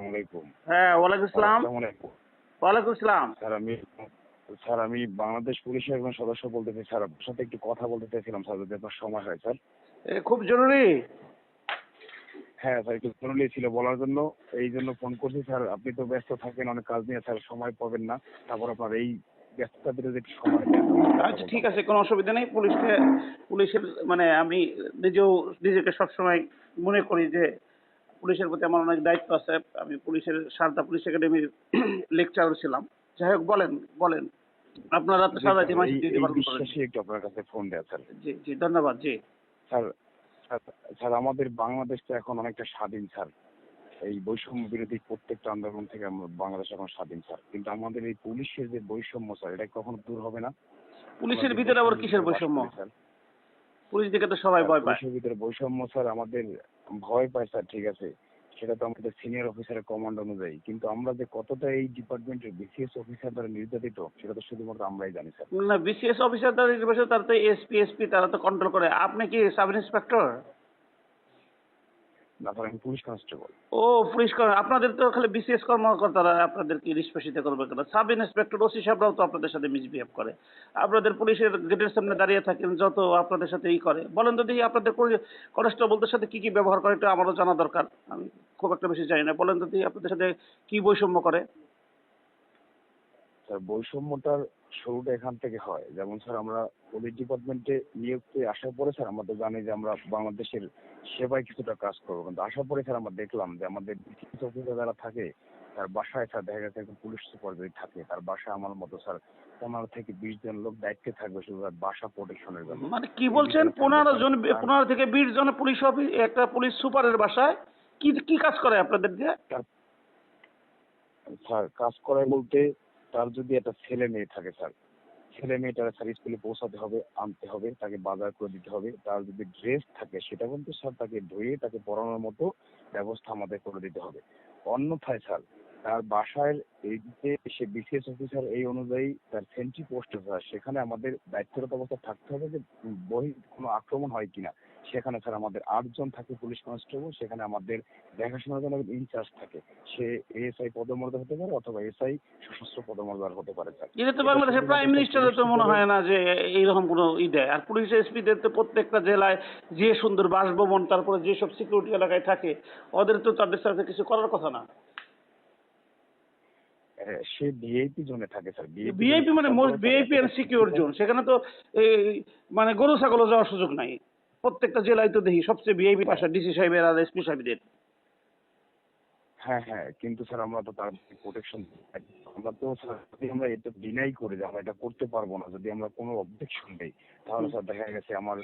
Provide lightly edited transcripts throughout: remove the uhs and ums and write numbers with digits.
আসসালামু আলাইকুম। হ্যাঁ, ওয়ালাইকুম আসসালাম। আসসালামু আলাইকুম। ওয়ালাইকুম আসসালাম। স্যার আমি বাংলাদেশ পুলিশের একজন সদস্য বলতে চাই স্যার, আপনার সাথে একটু কথা বলতে চাইছিলাম স্যার, যদি আপনার সময় হয় স্যার। খুব জরুরি। হ্যাঁ স্যার, একটু জরুরি ছিল বলার জন্য, এই জন্য ফোন করছি স্যার। আপনি তো ব্যস্ত থাকেন অনেক কাজ নিয়ে স্যার, সময় পাবেন না। তারপর আপনার এই ব্যস্ততার ভিতরে একটু সময় দেন, আমি কথা আচ্ছা, ঠিক বলতাম আছে, স্যার। কোনো অসুবিধা নেই। পুলিশের মানে আমি নিজেও নিজেকে সবসময় মনে করি যে পুলিশের প্রতি আমার অনেক দায়িত্ব আছে। আমি সারদা পুলিশ একাডেমির লেকচারার ছিলাম। যাই হোক, বলেন বলেন। আপনারা তো জি সারা স্যার, এই মাসে ডিউটি এই পালন করেন। বিশ্বাসে একটু আপনার কাছে ফোন দেয়া স্যার। জি জি, ধন্যবাদ। জি। স্যার স্যার স্যার, আমাদের বাংলাদেশ তো এখন অনেকটা স্বাধীন স্যার। এই বৈষম্য বিরোধী প্রত্যেকটা আন্দোলন থেকে বাংলাদেশ এখন স্বাধীন স্যার, কিন্তু আমাদের এই পুলিশের যে বৈষম্য স্যার, এটা কখনো দূর হবে না? আমরা পুলিশের যে ভিতরে আবার বৈষম্যের কিসের ভিতরে বাস বৈষম্য? করি স্যার। পুলিশ দিকে তো সবাই স্যার ভয় পায়। পুলিশের ভিতরে বৈষম্য স্যার, আমাদের ভয় পায় স্যার, ঠিক আছে, সেটা তো আমাদের সিনিয়র অফিসারের কমান্ড অনুযায়ী, কিন্তু আমরা যে কতটা এই ডিপার্টমেন্টের বিসিএস অফিসার দ্বারা নির্যাতিত, সেটা তো শুধুমাত্র আমরাই জানি স্যার। না, বিসিএস অফিসার তারা নির্বাচন, তারা তো এসপি তারা তো কন্ট্রোল করে। আপনি কি সাব ইন্সপেক্টর? না স্যার, আমি পুলিশ কনস্টেবল। ও, পুলিশ আপনাদের তো খালি বিসিএস কর্মকর্তারা আপনাদেরকে নিষ্পেষিত করবে কেন? সাব ইন্সপেক্টর, ওসি সাহেবরাও তো আপনাদের সাথে মিসবিহেভ করে। আপনাদের পুলিশের গেটের সামনে দাঁড়িয়ে থাকেন, যত আপনাদের সাথে করে। বলেন তো দেখি, আপনাদের কনস্টেবলদের সাথে কি কি ব্যবহার করে, এটা আমারও জানা দরকার। আমি খুব একটা বেশি জানি না। বলেন তো দেখি, আপনাদের সাথে কি বৈষম্য করে? স্যার বৈষম্যটার শুরুটা এখান থেকে হয়, যেমন স্যার আমরা পুলিশ ডিপার্টমেন্টে নিয়োগকে আসার পরে স্যার আমরা তো জানি যে আমরা বাংলাদেশের সেবায় কিছুটা কাজ করবো, কিন্তু আসার পরে স্যার আমরা দেখলাম যে আমাদের বিসিএস অফিসার যারা থাকে, তার বাসায় স্যার দেখা গেছে একজন পুলিশ সুপার যদি থাকে, তার বাসায় আমার মতো স্যার 15 থেকে 20 জন লোক দায়িত্বে থাকবে শুধু তার বাসা প্রোটেকশনের জন্য। মানে কি এই বলছেন? বিষয়ে থাকবে স্যার। 15 থেকে 20 জন পুলিশ একটা পুলিশ সুপারের বাসায় কি কি কাজ করে আপনাদের দিয়ে? তার স্যার কাজ করায় বলতে, তার যদি একটা ছেলে মেয়ে থাকে স্যার, ছেলে মেয়েটারা স্যার স্কুলে পৌঁছাতে হবে, আনতে হবে, তাকে বাজার করে দিতে হবে। তার যদি ড্রেস থাকে সেটা কিন্তু স্যার তাকে ধুয়ে তাকে পরানোর মতো ব্যবস্থা আমাদের করে দিতে হবে। অন্যথায় স্যার তার বাসায় এই যে সে বিসিএস অফিসার, এই অনুযায়ী তার সেন্ট্রি পোস্ট স্যার, সেখানে আমাদের দায়িত্বরত অবস্থায় থাকতে হবে যে বহিঃ কোনো আক্রমণ হয় কিনা। সেখানে স্যার আমাদের 8 জন থাকে পুলিশ কনস্টেবল, সেখানে আমাদের দেখাশোনার জন্য ইনচার্জ থাকে। সে এএসআই পদমর্যাদা হতে পারে অথবা এসআই সশস্ত্র পদমর্যাদার হতে পারে স্যার। এটা তো এটা বাংলাদেশের শুধুমাত্র প্রাইম স্যার পুলিশ মিনিস্টারের তো মনে সুপারের। হয় না যে এইরকম কোনো দেয়। আর পুলিশ এসপিদের তো প্রত্যেকটা জেলায় যে সুন্দর বাসভবন, তারপরে যেসব সিকিউরিটি এলাকায় থাকে, ওদের তো তাদের সাথে কিছু করার কথা না। সে ভিআইপি জোনে থাকে স্যার, ভিআইপি জোনে ভিআইপি মানে থাকার মোস্ট পরে স্যার ভিআইপি এতটা অ্যান্ড সিকিউর শিক্ষিত। জোন, সেখানে তো এই মানে গরু ছাগলও যাওয়ার সুযোগ নাই। প্রত্যেকটা জেলায় তো দেখি সবচেয়ে ভিআইপি হ্যাঁ বাসা ডিসি সাহেবের আর এসপি সাহেবদের। হ্যাঁ হ্যাঁ, কিন্তু স্যার আমরা তো তার প্রোটেকশন, আমরা তো স্যার যদি আমরা এটা ডিনাই করি যে আমরা এটা করতে পারবো না, যদি আমরা কোনো অবজেকশন দেই, তাহলে স্যার দেখা গেছে আমার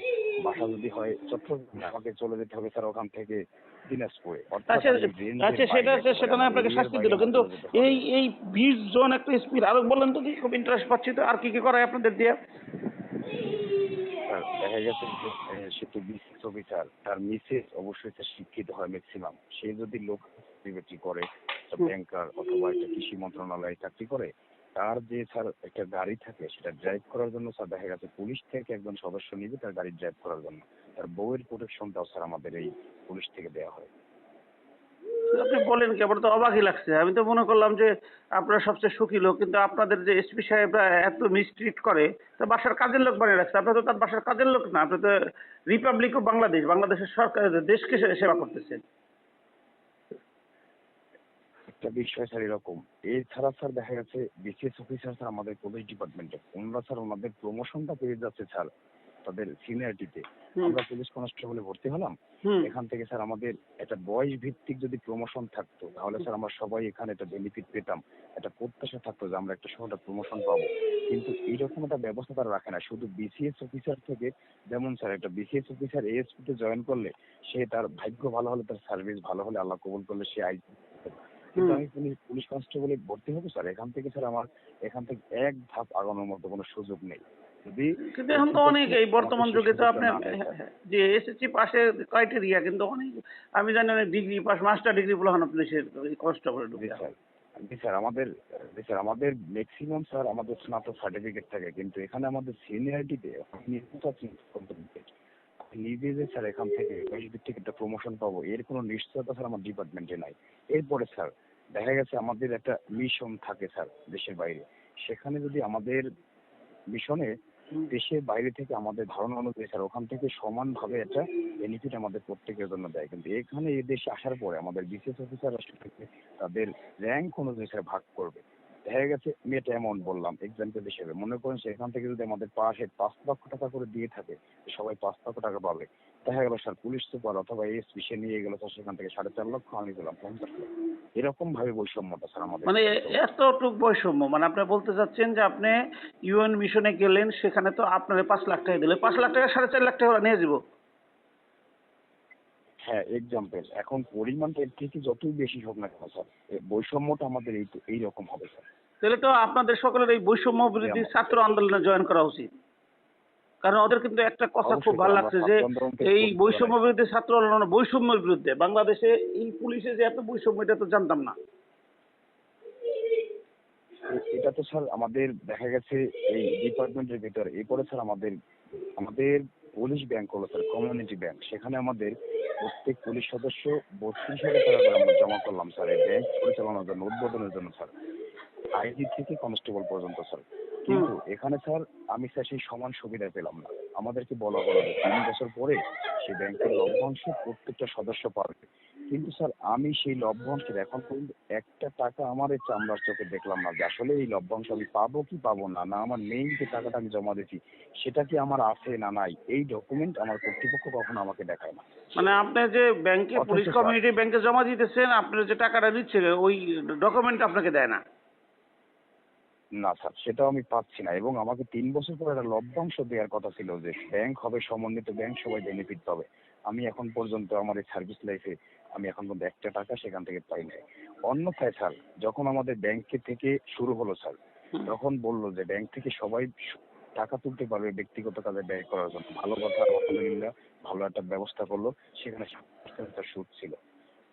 বাসা যদি হয় চট্টগ্রামে, আমাকে চলে যেতে হবে স্যার ওখান থেকে দিনাজপুরে, অর্থাৎ আচ্ছা আমি রেঞ্জের আচ্ছা, সেটা বাইরে, একেবারে সেটা না আমার আপনাকে এরিয়ার শাস্তি বাইরে দিল, আমার কিন্তু চলে যেতে হবে। এই 20 জন একটা এসপির আরো বলেন তো দেখি, খুব ইন্টারেস্ট পাচ্ছি তো। আর কি কি করায় আপনাদের দিয়ে? স্যার দেখা গেছে যে সে তো বিসিএস অফিসার, তার মিসেস অবশ্যই স্যার শিক্ষিত হয় ম্যাক্সিমাম। সে যদি লোক চাকরি করে, ব্যাংকার অথবা একটা কৃষি মন্ত্রণালয়ে চাকরি করে, তার যে স্যার একটা গাড়ি থাকে, সেটা ড্রাইভ করার জন্য স্যার দেখা গেছে পুলিশ থেকে একজন সদস্য নিবে তার গাড়ি ড্রাইভ করার জন্য। তার বউয়ের প্রোটেকশনটাও স্যার আমাদের এই পুলিশ থেকে দেওয়া হয়। আপনি বলেন কি? আমার তো অবাকই লাগছে। আমি তো মনে করলাম যে আপনারা সবচেয়ে সুখী লোক, কিন্তু আপনাদের যে এসপি সাহেবরা এত মিসট্রিট করে, তো বাসার কাজের লোক বানিয়ে রাখছে। আপনারা তো তার বাসার কাজের লোক না, আপনি তো রিপাবলিক অফ বাংলাদেশ, বাংলাদেশের সরকার, দেশকে সেবা করতেছেন। একটা বিষয় স্যার এরকম, এছাড়া স্যার দেখা গেছে বিসিএস অফিসার স্যার আমাদের পুলিশ ডিপার্টমেন্টে ওনারা স্যার ওনাদের প্রমোশনটা পেয়ে যাচ্ছে স্যার তাদের সিনিয়রিটিতে। হুম আমরা পুলিশ কনস্টেবলে ভর্তি হলাম, হুম এখান থেকে স্যার আমাদের একটা বয়স ভিত্তিক যদি প্রমোশন থাকতো, তাহলে স্যার আমরা সবাই এখানে একটা বেনিফিট পেতাম, একটা প্রত্যাশা থাকতো যে আমরা একটা সময় প্রমোশন পাবো। কিন্তু এইরকম একটা ব্যবস্থা তারা রাখে না, শুধু বিসিএস অফিসার থেকে, যেমন স্যার একটা বিসিএস অফিসার এএসপি তে জয়েন করলে, সে তার ভাগ্য ভালো হলে, তার সার্ভিস ভালো হলে, আল্লাহ কবুল করলে সে কিন্তু হুম আমি পুলিশ কনস্টেবলে ভর্তি হবো স্যার, এখান থেকে স্যার আমার এখান থেকে এক ধাপ আগানোর মতো কোনো সুযোগ নেই, যদি কিন্তু এখন তো অনেক, কর্তৃপক্ষ এই আমাকে বর্তমান সেই যুগে তো সুযোগটা আপনার না দেয় স্যার। যে এসএসসি পাশের ক্রাইটেরিয়া, কিন্তু অনেক আমি জানি অনেক ডিগ্রি পাস, মাস্টার ডিগ্রি বলা পুলিশের কনস্টেবল জি ঢুকে এখন। স্যার, জি স্যার আমাদের, জি স্যার আমাদের ম্যাক্সিমাম স্যার আমাদের স্নাতক সার্টিফিকেট থাকে, কিন্তু এখানে আমাদের সিনিয়রিটিতে নিজে যে স্যার এখান থেকে বয়স ভিত্তিক একটা প্রমোশন পাবো, এর কোনো নিশ্চয়তা স্যার আমার ডিপার্টমেন্টে নাই। এরপরে স্যার দেখা গেছে আমাদের একটা মিশন থাকে স্যার দেশের বাইরে, সেখানে যদি আমাদের মিশনে দেশের বাইরে থেকে আমাদের ধারণা অনুযায়ী স্যার ওখান থেকে সমানভাবে একটা বেনিফিট আমাদের প্রত্যেকের জন্য দেয়, কিন্তু এখানে এই দেশে আসার পরে আমাদের বিসিএস অফিসাররা সেটাকে তাদের র্যাঙ্ক অনুযায়ী স্যার ভাগ করবে। দেখা গেছে আমি একটা অ্যামাউন্ট বললাম এক্সাম্পল হিসেবে, মনে করেন সেখান থেকে যদি আমাদের পাশে 5 লক্ষ টাকা করে দিয়ে থাকে, সবাই 5 লক্ষ টাকা পাবে। দেখা গেল স্যার পুলিশ সুপার অথবা এসপি সে নিয়ে গেল স্যার সেখান থেকে 4.5 লক্ষ, আমি দিলাম 50 লক্ষ। এরকম ভাবে বৈষম্যটা স্যার আমাদের মানে দেশে চলছে। এতটুক বৈষম্য, মানে আপনি বলতে চাচ্ছেন যে আপনি ইউএন মিশনে গেলেন, সেখানে তো আপনার 5 লাখ টাকা দিলে 5 লাখ টাকা 4.5 লাখ টাকা ওরা নিয়ে যাব। হ্যাঁ এক্সাম্পল, এখন পরিমাণটা এর থেকে যতই বেশি হোক না কেন স্যার, বৈষম্যটা আমাদের এইরকম হবে স্যার। তাহলে তো আপনাদের সকলের এই বৈষম্য বিরোধী ছাত্র আন্দোলনে জয়েন করা উচিত। কারণ ওদের কিন্তু একটা কথা খুব অবশ্যই ভালো স্যার, আমরা লাগছে যে ছাত্র আন্দোলনকে এই গড়ে বৈষম্য তোলা। বিরোধী ছাত্র আন্দোলন বৈষম্যের বিরুদ্ধে। বাংলাদেশে এই পুলিশে যে এত বৈষম্য, এটা তো জানতাম না। এটা তো স্যার আমাদের দেখা গেছে এই ডিপার্টমেন্টের ভিতরে। এরপরে স্যার আমাদের আমাদের পুলিশ ব্যাংক হলো স্যার কমিউনিটি ব্যাংক, সেখানে আমাদের প্রত্যেক পুলিশ সদস্য 32,000 টাকা করে আমরা জমা করলাম স্যার এই ব্যাংক পরিচালনার জন্য, উদ্বোধনের জন্য স্যার, আইজি থেকে কনস্টেবল পর্যন্ত স্যার। কিন্তু এখানে স্যার আমি স্যার সেই সমান সুবিধা পেলাম না। আমাদেরকে বলা হলো যে 3 বছর পরে সেই ব্যাংকের লভ্যাংশ প্রত্যেকটা সদস্য পাবে, কিন্তু স্যার আমি সেই লভ্যাংশের এখন পর্যন্ত একটা টাকা আমার এই চামড়ার চোখে দেখলাম না যে আসলে এই লভ্যাংশ আমি পাবো কি পাবো না, না আমার মেইন যে টাকাটা আমি জমা দিচ্ছি সেটা কি আমার আছে না নাই, এই ডকুমেন্ট আমার কর্তৃপক্ষ কখনো আমাকে দেখায় না। মানে আপনি যে ব্যাংকে অথচ পুলিশ স্যার কমিউনিটি ব্যাংকে জমা দিতেছেন, আপনার যে টাকাটা দিচ্ছে ওই ডকুমেন্ট আপনাকে দেয় না। না স্যার, সেটাও আমি পাচ্ছি না, এবং আমাকে 3 বছর পর একটা লভ্যাংশ দেওয়ার কথা ছিল যে ব্যাংক হবে সমন্বিত ব্যাংক, সবাই বেনিফিট পাবে। আমি এখন পর্যন্ত আমার এই সার্ভিস লাইফে আমি এখন পর্যন্ত একটা টাকা সেখান থেকে পাই নাই। অন্যথায় স্যার যখন আমাদের ব্যাংকে থেকে শুরু হলো স্যার, তখন বললো যে ব্যাংক থেকে সবাই টাকা তুলতে পারবে ব্যক্তিগত কাজে ব্যয় করার জন্য। ভালো কথা, আলহামদুলিল্লাহ ভালো একটা ব্যবস্থা করলো। সেখানে 7% সুদ ছিল,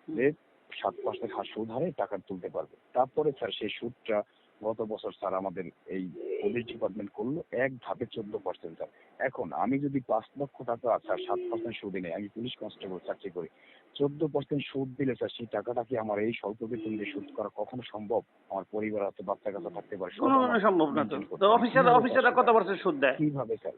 যে 7% সুদ হারে টাকা তুলতে পারবে। তারপরে স্যার সেই সুদটা গত বছর স্যার আমাদের এই পুলিশ ডিপার্টমেন্ট করলো এক ধাপে 14% স্যার। এখন আমি যদি 5 লক্ষ টাকা স্যার 7% সুদে নেই, আমি পুলিশ কনস্টেবল চাকরি করি, 14% সুদ দিলে স্যার সেই টাকাটা কি আমার এই স্বল্প বেতন দিয়ে সুদ করা কখনো সম্ভব? আমার পরিবার আছে, বাচ্চা কাচ্চা থাকতে পারে, সব কোনোভাবে আমার সম্ভব না। তো মেনটেন করতে তো হবে। অফিসাররা কত পার্সেন্ট সুদ দেয়? কিভাবে স্যার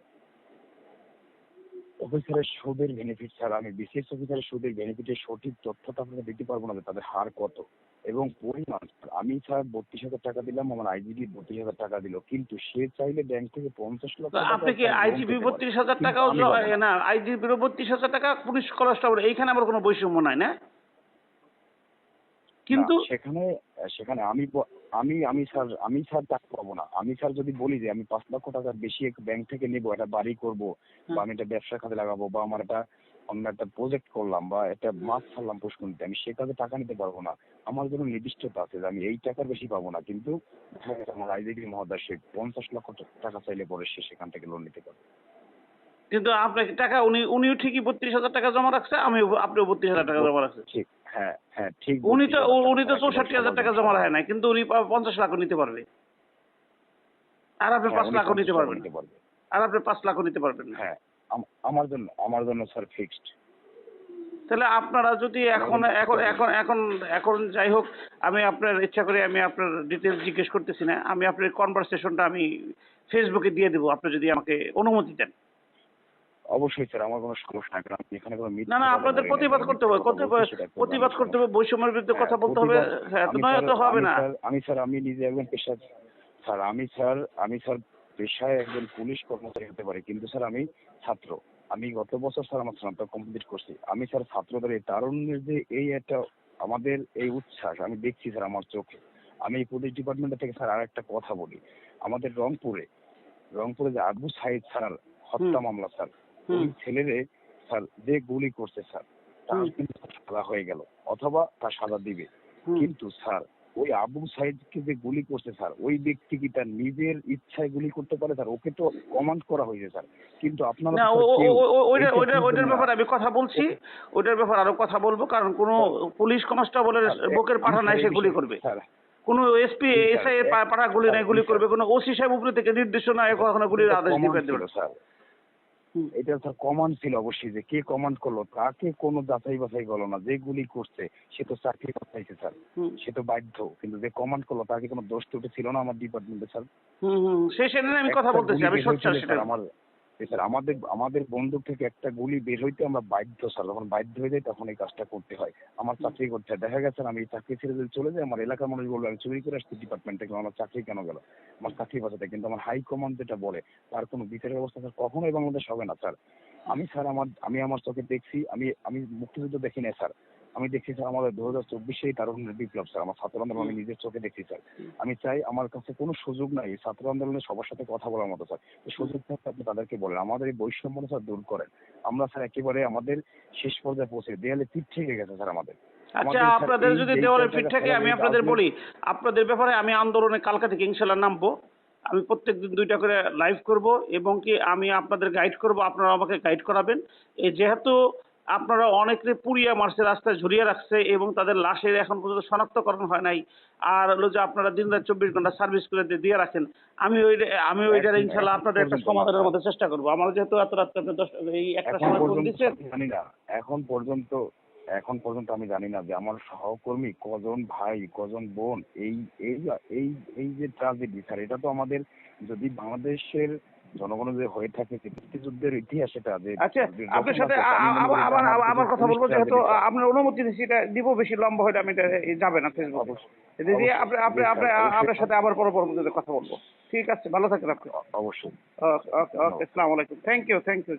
অফিসারের সুদের বেনিফিট স্যার, আমি বিসিএস অফিসারের সুদের বেনিফিটের সঠিক তথ্যটা আপনাকে দিতে পারবো না যে তাদের হার কত এবং পরিমাণ। আমি স্যার 32,000 টাকা দিলাম, আমার আইজিডি 32,000 টাকা দিল, কিন্তু সে চাইলে ব্যাংক থেকে 50 লক্ষ তো টাকা আপনি কি স্যার লোন আইজিবি পেতে পারে, 32,000 কিন্তু টাকাও আমি পাবো না। না, আইজিবি 32,000 টাকা পুলিশ কনস্টেবল, এইখানে আবার কোনো বৈষম্য নাই না? না, কিন্তু সেখানে সেখানে আমি স্যার টাকা পাবো না। আমি স্যার যদি বলি যে আমি 5 লক্ষ টাকার বেশি ব্যাংক থেকে নেবো, একটা বাড়ি করব বা আমি একটা ব্যবসা কাজে লাগাবো বা আমার একটা অন্য একটা প্রজেক্ট করলাম বা একটা মাছ ছাড়লাম পুষ্করিতে, আমি সে কাজে টাকা নিতে পারবো না। আমার জন্য নির্দিষ্টতা আছে যে আমি এই টাকার বেশি পাবো না, কিন্তু আমার আইজিপি মহোদয় সে 50 লক্ষ টাকা চাইলে পরে সে সেখান থেকে লোন নিতে পারবে। কিন্তু আপনার টাকা উনিও ঠিকই 32,000 টাকা জমা রাখছে, আপনিও 32,000 টাকা জমা রাখছেন। ঠিক, হ্যাঁ হ্যাঁ ঠিক। উনি তো 32,000 টাকা 64,000 টাকা জমা রাখে নাই, কিন্তু উনি 50 লাখও নিতে পারবে। আর আপনি হ্যাঁ 5 উনি লাখও 50 নিতে টাকা পারবেন না। নিতে পারবে। আর আপনি 5 লাখও নিতে পারবেন না। হ্যাঁ আমার জন্য স্যার ফিক্সড। তাহলে আপনারা যদি এখন যাই হোক, আমি আপনার ইচ্ছা করে আমি আপনার ডিটেলস জিজ্ঞেস করতেছি না, আমি আপনার কনভারসেশনটা আমি ফেসবুকে দিয়ে দেবো, আপনি যদি আমাকে অনুমতি দেন। অবশ্যই স্যার, আমার কোনো সমস্যা নাই, কারণ আমি এখানে কোনো না মিথ্যা না, কথা আপনাদের বলি নাই, প্রতিবাদ যারা করতে মিথ্যা হবে, কথা বলছে সেটা করবো, প্রতিবাদ আমি করতে সমস্যা। হবে, বৈষম্যের বিরুদ্ধে হ্যাঁ কথা বলতে হবে। প্রতিবাদ, হ্যাঁ, তো আমি নয় স্যার তো হবে না। আমি নিজে একজন পেশায় একজন পুলিশ কর্মচারী হতে পারি, কিন্তু স্যার আমি ছাত্র। আমি গত বছর স্যার আমার স্নাতক কমপ্লিট করছি। আমি স্যার ছাত্রদের এই তারুণ্যের যে এই একটা আমাদের এই উচ্ছ্বাস আমি দেখছি স্যার আমার চোখে। আমি এই পুলিশ ডিপার্টমেন্ট থেকে স্যার আর একটা কথা বলি, আমাদের রংপুরে যে আবু সাইদ স্যার হত্যা মামলা স্যার, ওই ছেলেরে স্যার যে গুলি করছে স্যার তার কিন্তু সাজা হয়ে গেল অথবা তার সাজা দিবে, কিন্তু স্যার ওই আবু সাইদকে যে গুলি করছে স্যার ওই ব্যক্তি কি তার নিজের ইচ্ছায় গুলি করতে পারে স্যার? ওকে তো কমান্ড করা হয়েছে স্যার, কিন্তু আপনারা না, তো কেউ এইটা ওইটার শুনবেন না। ব্যাপারে আমি কথা বলছি, ওইটার ব্যাপারে আরো কথা বলবো, কারণ কোনো পুলিশ কনস্টেবলের বুকের পাঠা নাই সে গুলি করবে, স্যার কোনো এসপি জি স্যার, এসআই পাঠা গুলি নাই গুলি করবে, কোনো ওসি সাহেব উপরে থেকে নির্দেশনা কখনো গুলির আদেশ দিবেন ছিল স্যার, হুম। এটা স্যার কমান্ড ছিল অবশ্যই, যে কে কমান্ড করলো তাকে কোনো যাচাই বাছাই করলো না, যে গুলি করছে সে তো চাকরি পাইছে স্যার, হুম। সে তো বাধ্য, কিন্তু যে কমান্ড করলো তার কি কোনো দোষ ত্রুটি ছিল না আমার ডিপার্টমেন্টে স্যার? হুম, হুম। সেটা নিয়ে আমি কথা একটা বলতেছি, গুলি আমি বের সোচ্চার হয়েছিল সেটা। স্যার আমার, স্যার আমাদের আমাদের বন্দুক থেকে একটা গুলি বের হইতে আমরা বাধ্য স্যার, যখন বাধ্য হয়ে যাই তখন এই কাজটা করতে হয়, আমার চাকরি করতে হয়। দেখা গেছে আমি চাকরি ছেড়ে যদি চলে যাই, আমার এলাকার মানুষ বলবে আমি চুরি করে আসছি ডিপার্টমেন্ট থেকে, আমার চাকরি কেন গেল, আমার চাকরি বাঁচাতে, কিন্তু আমার হাই কমান্ড যেটা বলে তার কোনো বিচারের ব্যবস্থা স্যার কখনোই বাংলাদেশ হবে না স্যার। আমি স্যার আমার চোখে দেখছি, আমি আমি মুক্তিযুদ্ধ দেখি নাই স্যার, আমি দেখছি স্যার আমাদের 2024 তারুণ্যের বিপ্লব স্যার, আমার ছাত্র আন্দোলন আমি নিজের চোখে দেখছি স্যার। আমি চাই, আমার কাছে কোনো সুযোগ নাই এই ছাত্র আন্দোলনে সবার সাথে কথা বলার মতো স্যার, এই সুযোগ থাকলে আপনি তাদেরকে বলেন আমাদের এই বৈষম্যটা স্যার দূর করেন। আমরা স্যার একেবারে আমাদের শেষ পর্যায়ে পৌঁছে দেয়ালে পিঠ থেকে গেছে স্যার আমাদের। আচ্ছা, আমাদের স্যার আপনাদের এই যদি যেই দেওয়ালে ফিট জায়গায় থাকে ফেলা আমি যায় আপনাদের বলি, আপনাদের ব্যাপারে আমি আন্দোলনে কালকা থেকে ইনশাল্লাহ নামবো। আমি প্রত্যেকদিন 2টা করে লাইভ করব এবং কি আমি আপনাদের গাইড করব, আপনারা আমাকে গাইড করাবেন। এই যেহেতু আপনারা অনেকে পুড়িয়ে মারছে, রাস্তায় ঝুলিয়ে রাখছে এবং তাদের লাশের এখন পর্যন্ত শনাক্তকরণ হয় নাই। আর হলো যে আপনারা দিনরাত 24 ঘন্টা সার্ভিস করে দিয়ে রাখেন। আমি ওইটার এখন ইনশাল্লাহ এখন আপনাদের একটা পর্যন্ত না সমাধানের স্যার, মধ্যে চেষ্টা করব। আমার যেহেতু এত রাত্রে আপনি এই 1টার এখন সময় ফোন পর্যন্ত দিচ্ছেন। আমি জানি না, এখন পর্যন্ত আমি জানি না যে আমার সহকর্মী কজন ভাই কজন বোন, এই এই এই এই যে ট্রাজেডি স্যার, এটা তো আমাদের, যদি বাংলাদেশের জনগণের যে হয়ে থাকে যে মুক্তিযুদ্ধের ইতিহাস, এটা যে আচ্ছা, যখন আপনার সাথে আছে, আমি মনে করি এটা আমার আবার কথা পুলিশ বলবো, যেহেতু ট্রাজেডি স্যার। আপনার অনুমতি দিচ্ছি, এটা দিব, বেশি লম্বা হলে আমি এটা যাবে না ফেসবুকে। অবশ্যই এটা দিয়ে অবশ্যই জি স্যার, অবশ্যই আপনার সাথে আবার পরবর্তীতে কথা বলবো। ঠিক আছে, ভালো থাকেন আপনি। অবশ্যই। ওকে ওকে ওকে, ধন্যবাদ। আসসালামু আলাইকুম। Thank you, thank you.